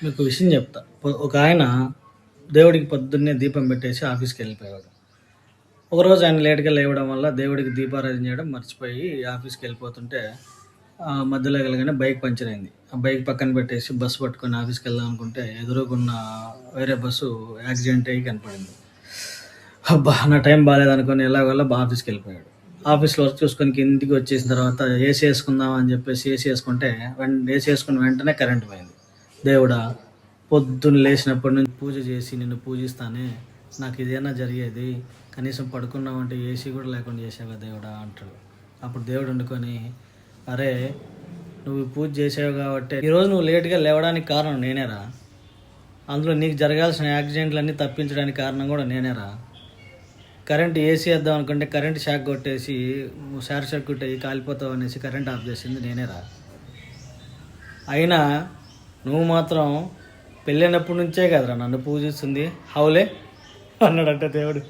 మీకు విషయం చెప్తా. ఒక ఆయన దేవుడికి పొద్దున్నే దీపం పెట్టేసి ఆఫీస్‌కి వెళ్ళిపోయేవాడు. ఒకరోజు ఆయన లేట్‌గా లేవడం వల్ల దేవుడికి దీపారాధన చేయడం మర్చిపోయి ఆఫీస్‌కి వెళ్ళిపోతుంటే మధ్యలో వెళ్ళగానే బైక్ పంక్చర్ అయింది. ఆ బైక్ పక్కన పెట్టేసి బస్సు పట్టుకొని ఆఫీస్‌కి వెళ్దాం అనుకుంటే ఎదురుగున్న వేరే బస్సు యాక్సిడెంట్ అయ్యి కనపడింది. అబ్బా! నా టైం బాలేదనుకోని ఎలాగోలా ఆఫీస్‌కి వెళ్ళిపోయాడు. ఆఫీస్‌లో వర్క్ చూసుకొని కిందికి వచ్చేసిన తర్వాత ఏసీ యేసుకుందాం అని చెప్పేసి ఏసీ యేసుకుంటే ఏసీ యేసుకున్న వెంటనే కరెంట్ పోయింది. దేవుడా! పొద్దున్న లేచినప్పటి నుంచి పూజ చేసి నిన్ను పూజిస్తానే, నాకు ఇదేనా జరిగేది, కనీసం పడుకున్నామంటే ఏసీ కూడా లేకుండా చేసావుగా దేవుడా అంటాడు. అప్పుడు దేవుడు వండుకొని, అరే నువ్వు పూజ చేసావు కాబట్టి ఈరోజు నువ్వు లేట్గా లేవడానికి కారణం నేనేరా, అందులో నీకు జరగాల్సిన యాక్సిడెంట్లన్నీ తప్పించడానికి కారణం కూడా నేనేరా, కరెంట్ ఏసీ వేద్దాం అనుకుంటే కరెంట్ షాక్ కొట్టేసి షార్ట్ సర్క్యూట్ అయ్యి కాలిపోతావు అనేసి కరెంట్ ఆఫ్ చేసింది నేనేరా, అయినా నువ్వు మాత్రం పెళ్ళైనప్పటి నుంచే కదరా నన్ను పూజిస్తుంది హౌలే అన్నాడంటే దేవుడు.